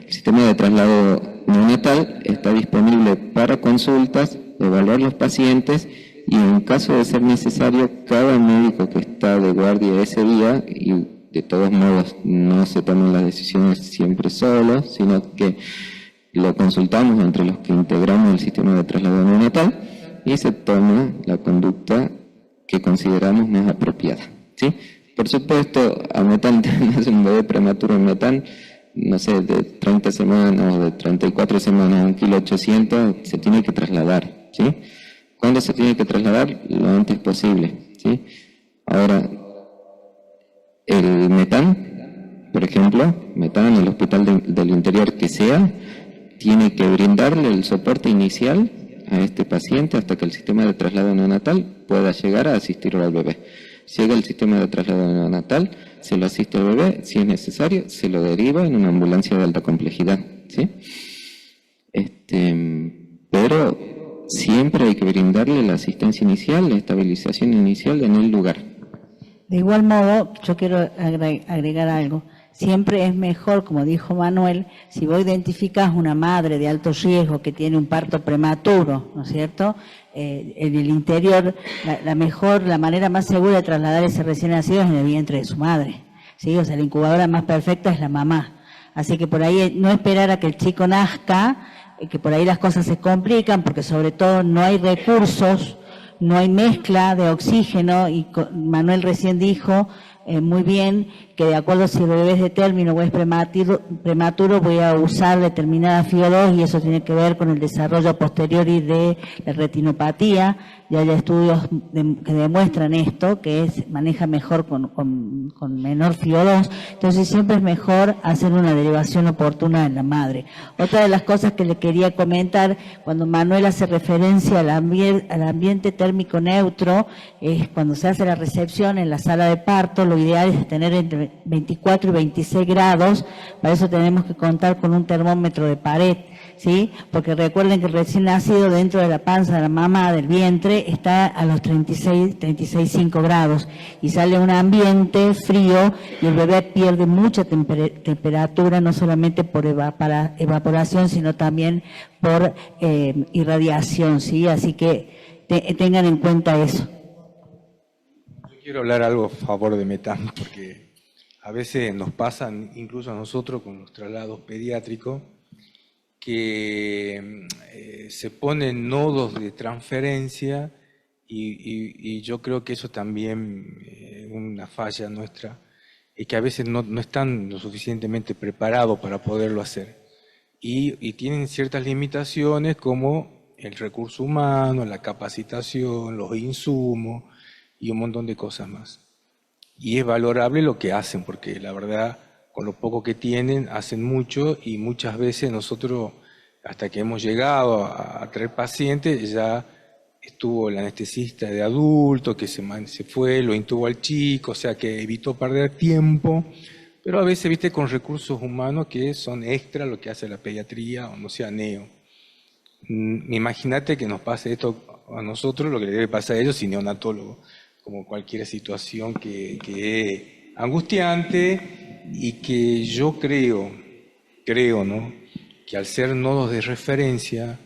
El sistema de traslado neonatal está disponible para consultas, evaluar los pacientes y en caso de ser necesario, cada médico que está de guardia ese día, y de todos modos no se toman las decisiones siempre solos, sino que lo consultamos entre los que integramos el sistema de traslado neonatal y se toma la conducta que consideramos más apropiada, ¿sí? Por supuesto, a Metán, nace un bebé prematuro en Metán, no sé, de 30 semanas o de 34 semanas, 1,8 kg, se tiene que trasladar, ¿sí? ¿Cuándo se tiene que trasladar? Lo antes posible, ¿sí? Ahora, el Metán, por ejemplo, Metán, el hospital del interior que sea, tiene que brindarle el soporte inicial a este paciente hasta que el sistema de traslado neonatal pueda llegar a asistir al bebé. Llega el sistema de traslado neonatal, se lo asiste al bebé, si es necesario, se lo deriva en una ambulancia de alta complejidad, ¿sí? Pero siempre hay que brindarle la asistencia inicial, la estabilización inicial en el lugar. De igual modo, yo quiero agregar algo. Siempre es mejor, como dijo Manuel, si vos identificás una madre de alto riesgo que tiene un parto prematuro, ¿no es cierto?, en el interior, la manera más segura de trasladar ese recién nacido es en el vientre de su madre, ¿sí? O sea, la incubadora más perfecta es la mamá. Así que por ahí no esperar a que el chico nazca, que por ahí las cosas se complican, porque sobre todo no hay recursos, no hay mezcla de oxígeno, y Manuel recién dijo muy bien que de acuerdo si el bebé es de término o es prematuro voy a usar determinada FIO2 y eso tiene que ver con el desarrollo posteriori de la retinopatía. Ya hay estudios que demuestran esto, que maneja mejor con menor FIO2, entonces siempre es mejor hacer una derivación oportuna en la madre. Otra de las cosas que le quería comentar, cuando Manuel hace referencia al ambiente térmico neutro, es cuando se hace la recepción en la sala de parto, lo ideal es tener entre 24 y 26 grados, para eso tenemos que contar con un termómetro de pared, ¿sí? Porque recuerden que el recién nacido dentro de la panza de la mamá, del vientre, está a los 36,5 grados y sale un ambiente frío y el bebé pierde mucha temperatura, no solamente por evaporación, sino también por irradiación, ¿sí? Así que tengan en cuenta eso. Yo quiero hablar algo a favor de Metán, porque a veces nos pasan, incluso a nosotros con los traslados pediátricos, que se ponen nodos de transferencia y yo creo que eso también es una falla nuestra, y que a veces no están lo suficientemente preparados para poderlo hacer. Y tienen ciertas limitaciones como el recurso humano, la capacitación, los insumos y un montón de cosas más. Y es valorable lo que hacen, porque la verdad, con lo poco que tienen, hacen mucho, y muchas veces nosotros, hasta que hemos llegado a traer pacientes, ya estuvo el anestesista de adulto, que se fue, lo intubó al chico, o sea que evitó perder tiempo, pero a veces, viste, con recursos humanos que son extra lo que hace la pediatría, o no sea, neo. Imagínate que nos pase esto a nosotros, lo que le debe pasar a ellos y neonatólogos, como cualquier situación que es angustiante, y que yo creo, ¿no?, que al ser nodos de referencia,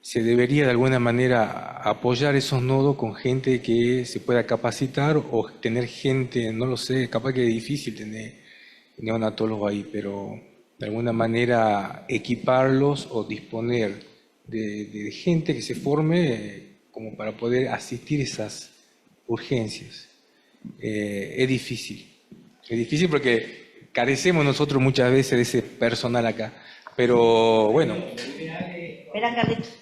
se debería de alguna manera apoyar esos nodos con gente que se pueda capacitar, o tener gente, no lo sé, capaz que es difícil tener neonatólogos ahí, pero de alguna manera equiparlos o disponer de gente que se forme como para poder asistir esas urgencias. Es difícil porque carecemos nosotros muchas veces de ese personal acá, pero bueno. Espera, Carlitos.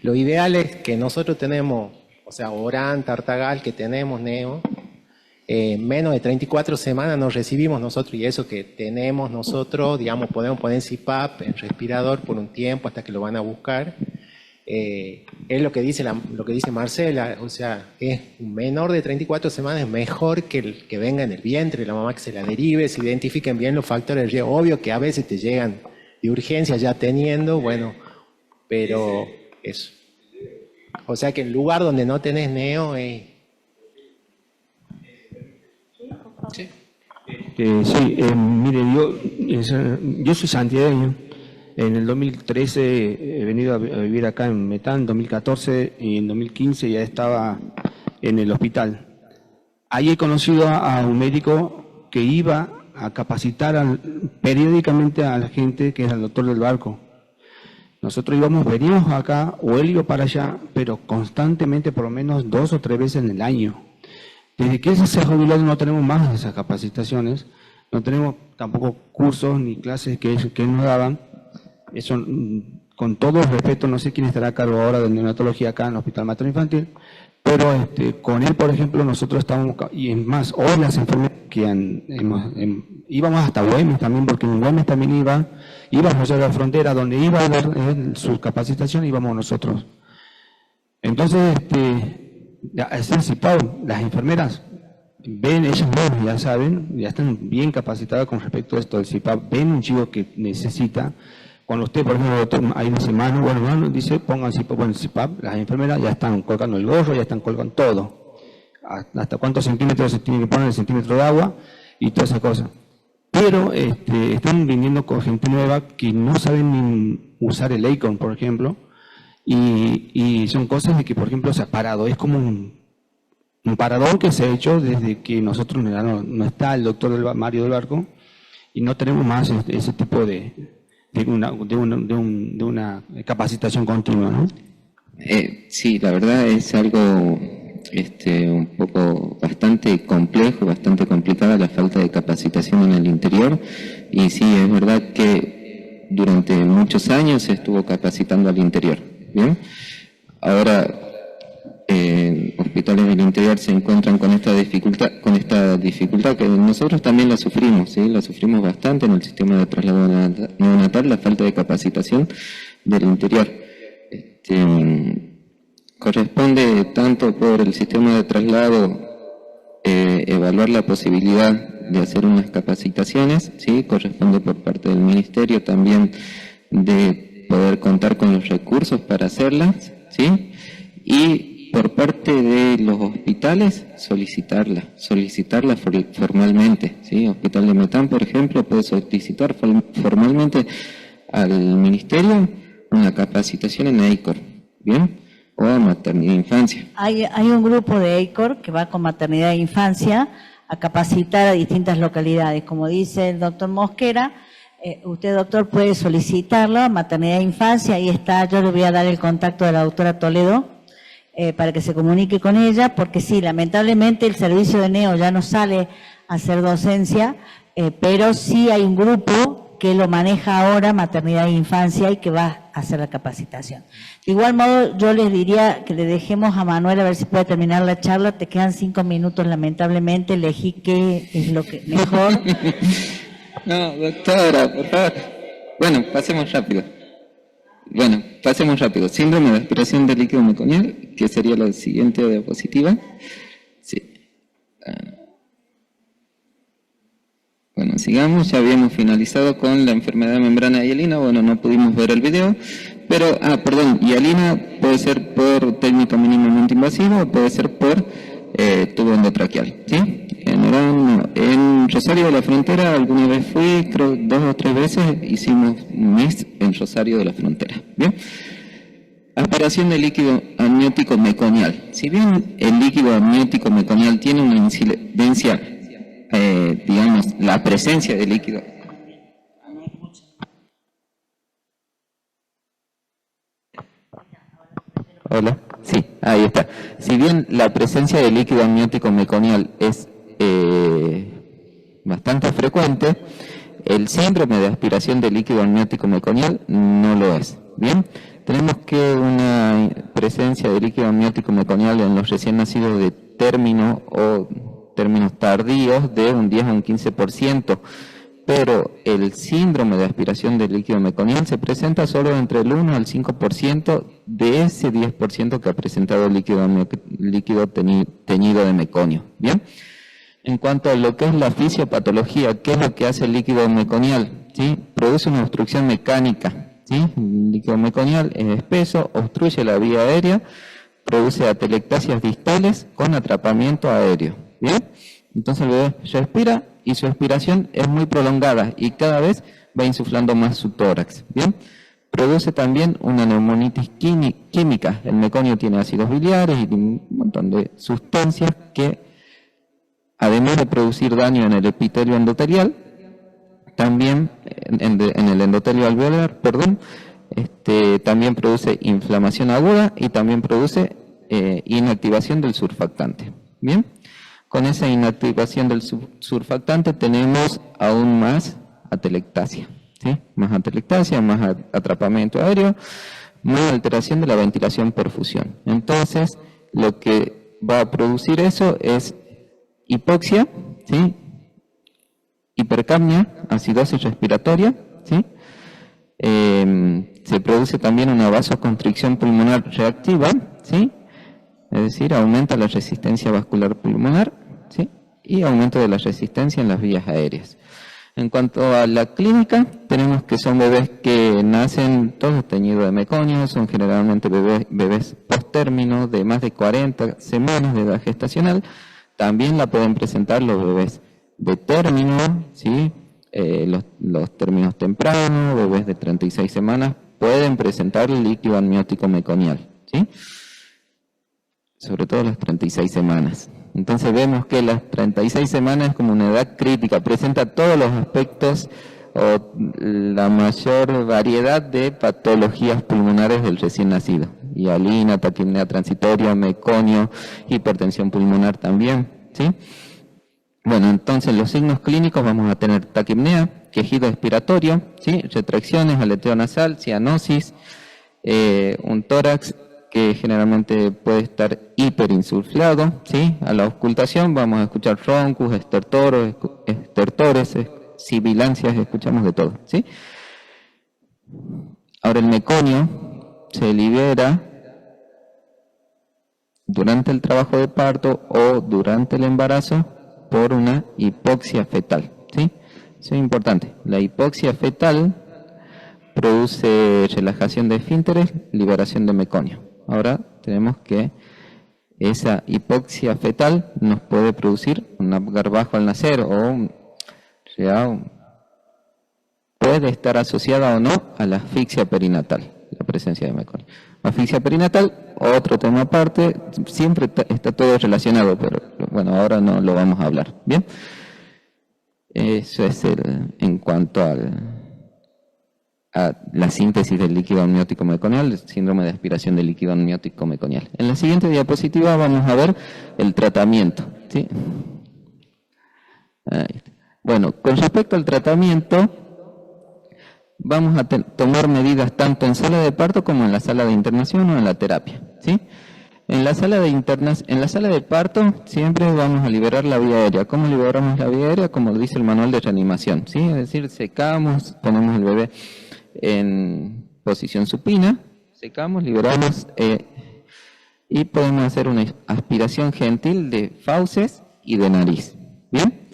Lo ideal es que nosotros tenemos, o sea, Orán, Tartagal, que tenemos Neo, menos de 34 semanas nos recibimos nosotros, y eso que tenemos nosotros, digamos, podemos poner CPAP en respirador por un tiempo hasta que lo van a buscar. Es lo que dice Marcela, o sea, es un menor de 34 semanas, es mejor que el que venga en el vientre, la mamá que se la derive, se identifiquen bien los factores de riesgo. Obvio que a veces te llegan de urgencia ya teniendo, bueno, pero eso. O sea que el lugar donde no tenés Neo es... Sí, mire, yo soy santiagueño. En el 2013 he venido a vivir acá en Metán, en 2014 y en 2015 ya estaba en el hospital. Ahí he conocido a un médico que iba a capacitar periódicamente a la gente, que era el doctor del Barco. Nosotros veníamos acá, o él iba para allá, pero constantemente, por lo menos 2 o 3 veces en el año. Desde que ese se ha jubilado no tenemos más esas capacitaciones, no tenemos tampoco cursos ni clases que nos daban. Eso, con todo respeto, no sé quién estará a cargo ahora de neonatología acá en el Hospital Materno Infantil, pero con él, por ejemplo, nosotros estamos, y es más, hoy las enfermeras que íbamos hasta Güemes también, porque en Güemes también íbamos a la frontera, donde iba a dar su capacitación, íbamos nosotros. Entonces, es el CIPAO, las enfermeras ven, ellas mismas ya saben, ya están bien capacitadas con respecto a esto del CIPAP, ven un chico que necesita. Cuando usted, por ejemplo, doctor, ahí dice mano, dice pongan CIPAP, las enfermeras ya están colgando el gorro, ya están colgando todo. Hasta cuántos centímetros se tiene que poner el centímetro de agua y todas esas cosas. Pero están viniendo con gente nueva que no saben ni usar el ACON, por ejemplo, y son cosas de que, por ejemplo, se ha parado. Es como un parador que se ha hecho desde que nosotros no está el doctor Mario del Barco, y no tenemos más ese tipo de una capacitación continua, ¿no? Sí, la verdad es algo un poco bastante complejo, bastante complicada la falta de capacitación en el interior, y sí, es verdad que durante muchos años se estuvo capacitando al interior, ¿bien? Ahora, hospitales del interior se encuentran con esta dificultad que nosotros también la sufrimos, ¿sí? La sufrimos bastante en el sistema de traslado neonatal, la falta de capacitación del interior. Corresponde tanto por el sistema de traslado evaluar la posibilidad de hacer unas capacitaciones, ¿sí? Corresponde por parte del Ministerio también de poder contar con los recursos para hacerlas, ¿sí? Y por parte de los hospitales, solicitarla formalmente, ¿sí? Hospital de Metán, por ejemplo, puede solicitar formalmente al Ministerio una capacitación en ACOR, ¿bien? O a maternidad e infancia. Hay un grupo de ACOR que va con maternidad e infancia a capacitar a distintas localidades. Como dice el doctor Mosquera, usted, doctor, puede solicitarlo a maternidad e infancia. Ahí está, yo le voy a dar el contacto de la doctora Toledo, para que se comunique con ella, porque sí, lamentablemente el servicio de Neo ya no sale a hacer docencia, pero sí hay un grupo que lo maneja ahora, maternidad e infancia, y que va a hacer la capacitación. De igual modo, yo les diría que le dejemos a Manuel a ver si puede terminar la charla. Te quedan 5 minutos, lamentablemente, elegí qué es lo que mejor. No, doctora, por favor. Bueno, pasemos rápido. Síndrome de aspiración de líquido meconial, que sería la siguiente diapositiva. Sí. Bueno, sigamos. Ya habíamos finalizado con la enfermedad de membrana hialina. Bueno, no pudimos ver el video, pero, hialina puede ser por técnica mínimamente invasiva o puede ser por tubo endotraqueal, ¿sí? En Rosario de la Frontera alguna vez fui, creo 2 o 3 veces, hicimos un mes en Rosario de la Frontera, ¿bien? Aspiración de líquido amniótico meconial. Si bien el líquido amniótico meconial tiene una incidencia, digamos, la presencia de líquido. Hola. Sí, ahí está. Si bien la presencia de líquido amniótico meconial es bastante frecuente, el síndrome de aspiración de líquido amniótico meconial no lo es. Bien, tenemos que una presencia de líquido amniótico meconial en los recién nacidos de término o términos tardíos de un 10 a un 15%, pero el síndrome de aspiración de líquido meconial se presenta solo entre el 1 al 5% de ese 10% que ha presentado el líquido teñido de meconio. Bien. En cuanto a lo que es la fisiopatología, ¿qué es lo que hace el líquido meconial? ¿Sí? Produce una obstrucción mecánica. ¿Sí? El líquido meconial es espeso, obstruye la vía aérea, produce atelectasias distales con atrapamiento aéreo. ¿Bien? Entonces el bebé respira y su expiración es muy prolongada y cada vez va insuflando más su tórax. ¿Bien? Produce también una neumonitis química. El meconio tiene ácidos biliares y un montón de sustancias que, además de producir daño en el epitelio endotelial, también en el endotelio alveolar, también produce inflamación aguda y también produce inactivación del surfactante. Bien, con esa inactivación del surfactante tenemos aún más atelectasia, ¿sí? Más atelectasia, más atrapamiento aéreo, más alteración de la ventilación perfusión. Entonces, lo que va a producir eso es hipoxia, ¿sí? Hipercapnia, acidosis respiratoria, ¿sí? Se produce también una vasoconstricción pulmonar reactiva, ¿sí? Es decir, aumenta la resistencia vascular pulmonar, ¿sí? Y aumento de la resistencia en las vías aéreas. En cuanto a la clínica, tenemos que son bebés que nacen todos teñidos de meconio, son generalmente bebés post-término de más de 40 semanas de edad gestacional. También la pueden presentar los bebés de término, ¿sí? Los términos tempranos, bebés de 36 semanas, pueden presentar el líquido amniótico meconial, ¿sí? Sobre todo las 36 semanas. Entonces vemos que las 36 semanas es como una edad crítica, presenta todos los aspectos o la mayor variedad de patologías pulmonares del recién nacido. Hialina, taquipnea transitoria, meconio, hipertensión pulmonar también, ¿sí? Bueno, entonces los signos clínicos vamos a tener taquipnea, quejido expiratorio, ¿sí? Retracciones, aleteo nasal, cianosis, un tórax que generalmente puede estar hiperinsuflado, ¿sí? A la auscultación vamos a escuchar roncus, estertores, sibilancias, escuchamos de todo, ¿sí? Ahora el meconio se libera durante el trabajo de parto o durante el embarazo por una hipoxia fetal, ¿sí? Eso es importante. La hipoxia fetal produce relajación de esfínteres, liberación de meconio. Ahora tenemos que esa hipoxia fetal nos puede producir un Apgar bajo al nacer o puede estar asociada o no a la asfixia perinatal, la presencia de meconio. Asfixia perinatal, otro tema aparte, siempre está todo relacionado, pero bueno, ahora no lo vamos a hablar. Bien, eso es en cuanto a la síntesis del líquido amniótico meconial, el síndrome de aspiración del líquido amniótico meconial. En la siguiente diapositiva vamos a ver el tratamiento, ¿sí? Bueno, con respecto al tratamiento, vamos a tomar medidas tanto en sala de parto como en la sala de internación o en la terapia, ¿sí? En la sala de parto siempre vamos a liberar la vía aérea. ¿Cómo liberamos la vía aérea? Como dice el manual de reanimación, ¿sí? Es decir, secamos, ponemos el bebé en posición supina, secamos, liberamos y podemos hacer una aspiración gentil de fauces y de nariz. Bien,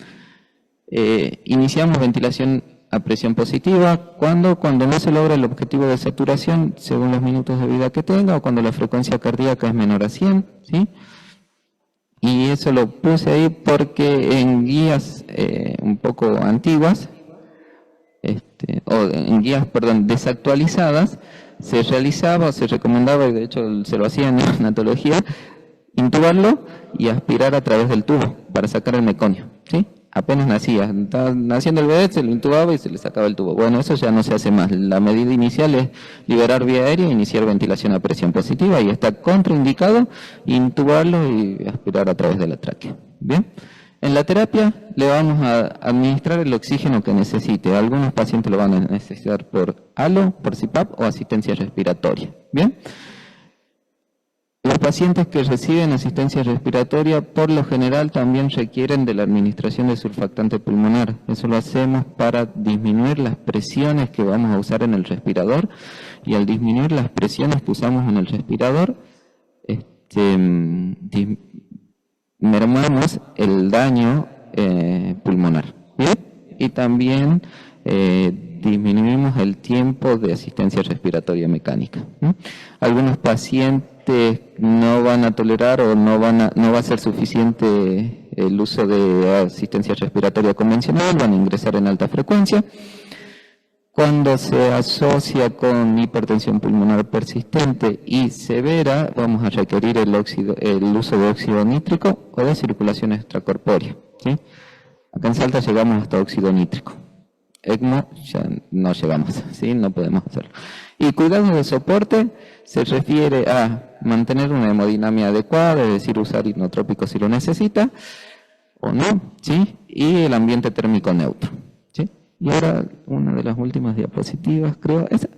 iniciamos ventilación a presión positiva cuando no se logra el objetivo de saturación según los minutos de vida que tenga o cuando la frecuencia cardíaca es menor a 100, ¿sí? Y eso lo puse ahí porque en guías un poco antiguas, desactualizadas, se realizaba o se recomendaba, y de hecho se lo hacía en neonatología, intubarlo y aspirar a través del tubo para sacar el meconio, ¿sí? apenas nacía, estaba naciendo el bebé, se lo intubaba y se le sacaba el tubo. Bueno, eso ya no se hace más. La medida inicial es liberar vía aérea e iniciar ventilación a presión positiva y está contraindicado intubarlo y aspirar a través de la tráquea. Bien. En la terapia le vamos a administrar el oxígeno que necesite. Algunos pacientes lo van a necesitar por halo, por CPAP o asistencia respiratoria. Bien. Los pacientes que reciben asistencia respiratoria por lo general también requieren de la administración de surfactante pulmonar. Eso lo hacemos para disminuir las presiones que vamos a usar en el respirador y al disminuir las presiones que usamos en el respirador, mermamos el daño pulmonar. ¿Bien? Y también disminuimos el tiempo de asistencia respiratoria mecánica. Algunos pacientes no van a tolerar o no va a ser suficiente el uso de asistencia respiratoria convencional, van a ingresar en alta frecuencia. Cuando se asocia con hipertensión pulmonar persistente y severa, vamos a requerir el uso de óxido nítrico o de circulación extracorpórea. ¿Sí? Acá en Salta llegamos hasta óxido nítrico. ECMO ya no llegamos, ¿sí? No podemos hacerlo. Y cuidado de soporte se refiere a mantener una hemodinamia adecuada, es decir, usar inotrópico si lo necesita o no, ¿sí? Y el ambiente térmico neutro, ¿sí? Y ahora una de las últimas diapositivas, creo, esa.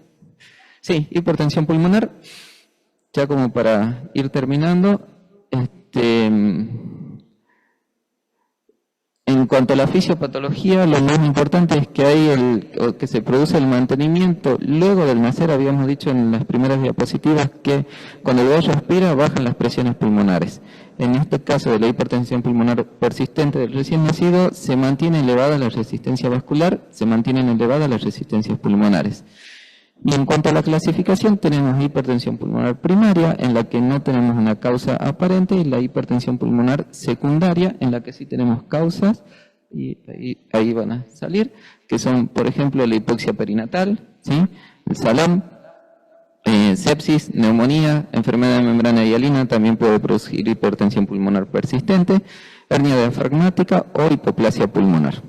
Sí, hipertensión pulmonar, ya como para ir terminando, en cuanto a la fisiopatología, lo más importante es que se produce el mantenimiento luego del nacer. Habíamos dicho en las primeras diapositivas que cuando el bebé respira bajan las presiones pulmonares. En este caso de la hipertensión pulmonar persistente del recién nacido, se mantiene elevada la resistencia vascular, se mantienen elevadas las resistencias pulmonares. Y en cuanto a la clasificación, tenemos hipertensión pulmonar primaria, en la que no tenemos una causa aparente, y la hipertensión pulmonar secundaria, en la que sí tenemos causas, y ahí van a salir, que son, por ejemplo, la hipoxia perinatal, ¿sí? El SALAM, sepsis, neumonía, enfermedad de membrana hialina, también puede producir hipertensión pulmonar persistente, hernia diafragmática o hipoplasia pulmonar.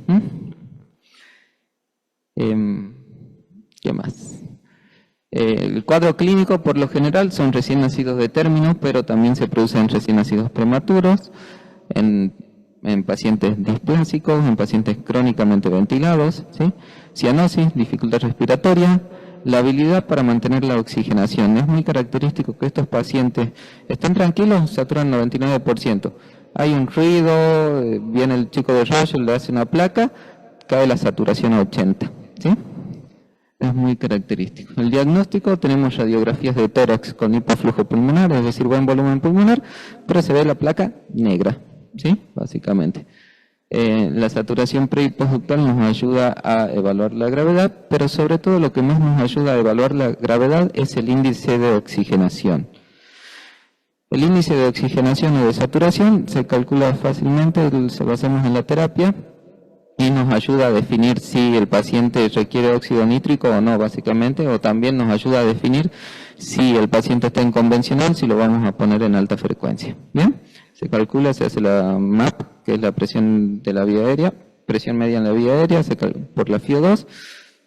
¿Qué más? El cuadro clínico, por lo general, son recién nacidos de término, pero también se producen recién nacidos prematuros, en pacientes displásicos, en pacientes crónicamente ventilados, ¿sí? Cianosis, dificultad respiratoria, la habilidad para mantener la oxigenación. Es muy característico que estos pacientes estén tranquilos, saturan 99%. Hay un ruido, viene el chico de rollo, le hace una placa, cae la saturación a 80%, ¿sí? Es muy característico. El diagnóstico, tenemos radiografías de tórax con hipoflujo pulmonar, es decir, buen volumen pulmonar, pero se ve la placa negra, ¿sí? Básicamente. La saturación pre y postductal nos ayuda a evaluar la gravedad, pero sobre todo lo que más nos ayuda a evaluar la gravedad es el índice de oxigenación. El índice de oxigenación o de saturación se calcula fácilmente, se basamos en la terapia, y nos ayuda a definir si el paciente requiere óxido nítrico o no, básicamente, o también nos ayuda a definir si el paciente está en convencional, si lo vamos a poner en alta frecuencia. ¿Bien? Se calcula, se hace la MAP, que es la presión de la vía aérea, presión media en la vía aérea, por la FiO2,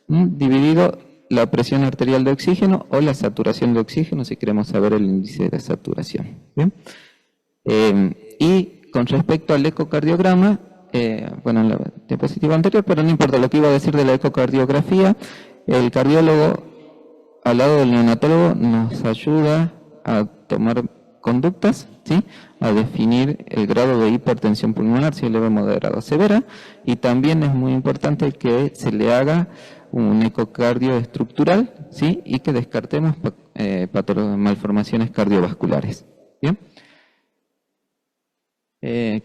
dividido la presión arterial de oxígeno o la saturación de oxígeno, si queremos saber el índice de saturación. ¿Bien? Y con respecto al ecocardiograma, bueno, en la diapositiva anterior, pero no importa lo que iba a decir de la ecocardiografía, el cardiólogo al lado del neonatólogo nos ayuda a tomar conductas, ¿sí? A definir el grado de hipertensión pulmonar, si es leve, moderada o severa, y también es muy importante que se le haga un ecocardio estructural, ¿sí? Y que descartemos malformaciones cardiovasculares. ¿Bien?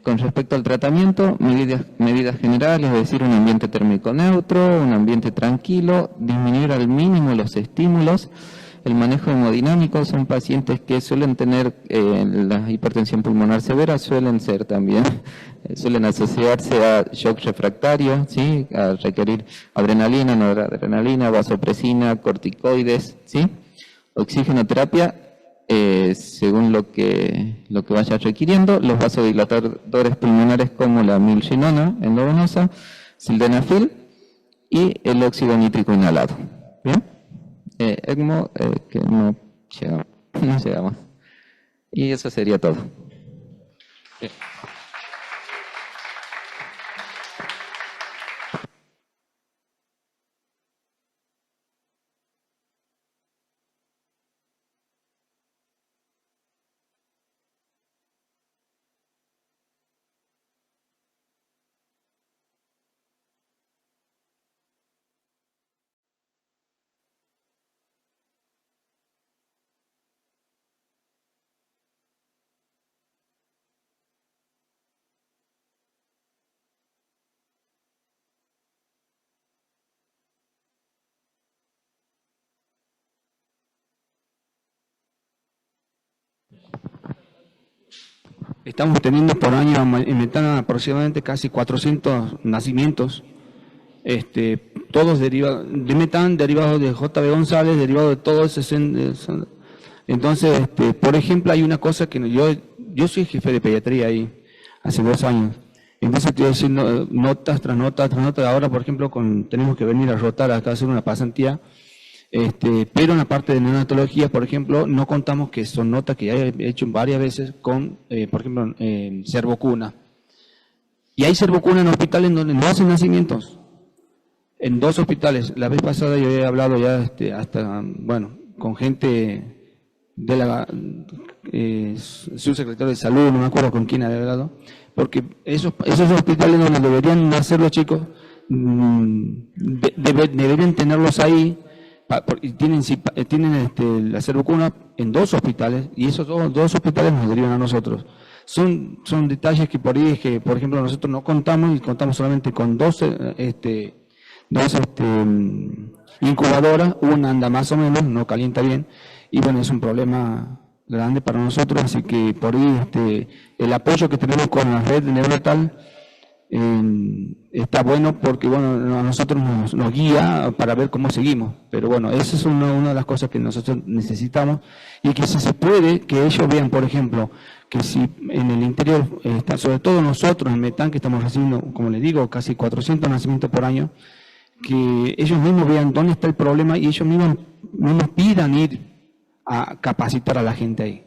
Con respecto al tratamiento, medidas generales, es decir, un ambiente térmico neutro, un ambiente tranquilo, disminuir al mínimo los estímulos. El manejo hemodinámico, son pacientes que suelen tener la hipertensión pulmonar severa, suelen asociarse a shock refractario, ¿sí? A requerir adrenalina, noradrenalina, vasopresina, corticoides, ¿sí? Oxigenoterapia según lo que vaya requiriendo, los vasodilatadores pulmonares como la milginona endovenosa, sildenafil y el óxido nítrico inhalado. ¿Bien? ECMO, que no llegamos. Y eso sería todo. Bien. Estamos teniendo por año en Metana aproximadamente casi 400 nacimientos, todos derivados de Metán, derivados de JB González, derivados de todo ese. Entonces, por ejemplo, hay una cosa que yo soy jefe de pediatría ahí hace 2 años. Entonces estoy haciendo notas tras notas tras notas. Ahora, por ejemplo, tenemos que venir a rotar acá a hacer una pasantía. Pero en la parte de neonatología, por ejemplo, no contamos, que son notas que ya he hecho varias veces con, por ejemplo, cervocuna. Y hay cervocuna en hospitales donde no hacen nacimientos. En 2 hospitales. La vez pasada yo he hablado ya hasta, bueno, con gente de la subsecretario de salud, no me acuerdo con quién había hablado, porque esos hospitales donde deberían nacer los chicos, deberían tenerlos ahí. Tienen la cervocuna en 2 hospitales, y esos dos hospitales nos derivan a nosotros. Son detalles que por ahí es que, por ejemplo, nosotros no contamos, y contamos solamente con 2 incubadoras. Una anda más o menos, no calienta bien, y bueno, es un problema grande para nosotros. Así que por ahí el apoyo que tenemos con la red neonatal está bueno, porque bueno, a nosotros nos guía para ver cómo seguimos. Pero bueno, esa es una de las cosas que nosotros necesitamos, y que si se puede, que ellos vean, por ejemplo, que si en el interior, sobre todo nosotros en Metán, que estamos recibiendo, como les digo, casi 400 nacimientos por año, que ellos mismos vean dónde está el problema y ellos mismos pidan ir a capacitar a la gente ahí.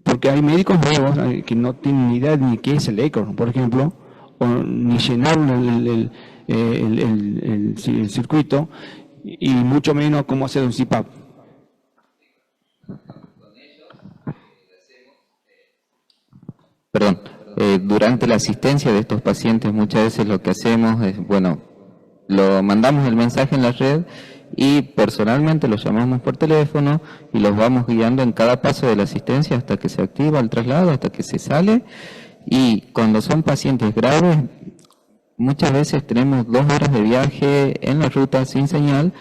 Porque hay médicos nuevos que no tienen ni idea ni qué es el ECO, por ejemplo, o ni llenaron el circuito, y mucho menos cómo hacer un CPAP. Perdón, durante la asistencia de estos pacientes muchas veces lo que hacemos es, bueno, lo mandamos el mensaje en la red y personalmente los llamamos por teléfono y los vamos guiando en cada paso de la asistencia hasta que se activa el traslado, hasta que se sale. Y cuando son pacientes graves, muchas veces tenemos 2 horas de viaje en la ruta sin señal,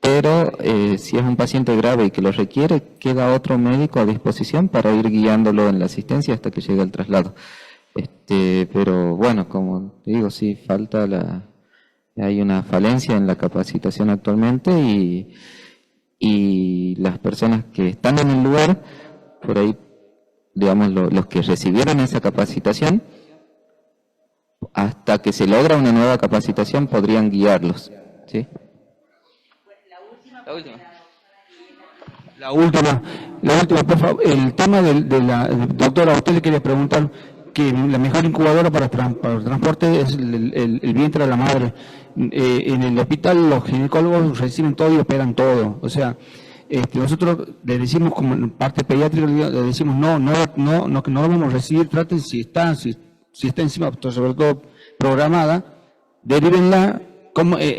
pero si es un paciente grave y que lo requiere, queda otro médico a disposición para ir guiándolo en la asistencia hasta que llegue el traslado. Pero bueno, como te digo, sí, hay una falencia en la capacitación actualmente, y las personas que están en el lugar, por ahí, digamos, los que recibieron esa capacitación, hasta que se logra una nueva capacitación podrían guiarlos, ¿sí? La última, por favor. El tema doctora, a usted le quería preguntar que la mejor incubadora para transporte es el vientre de la madre. En el hospital los ginecólogos reciben todo y operan todo. O sea, nosotros le decimos, como en parte pediátrica, le decimos no lo vamos a recibir, traten si está encima, sobre todo programada, derívenla.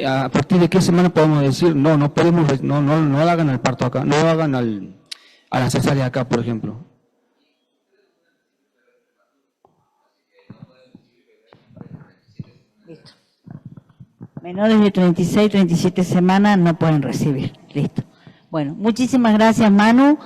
¿A partir de qué semana podemos decir no podemos, no hagan el parto acá, no hagan a la cesárea acá, por ejemplo? Listo. Menores de 36, 37 semanas no pueden recibir. Listo. Bueno, muchísimas gracias, Manu.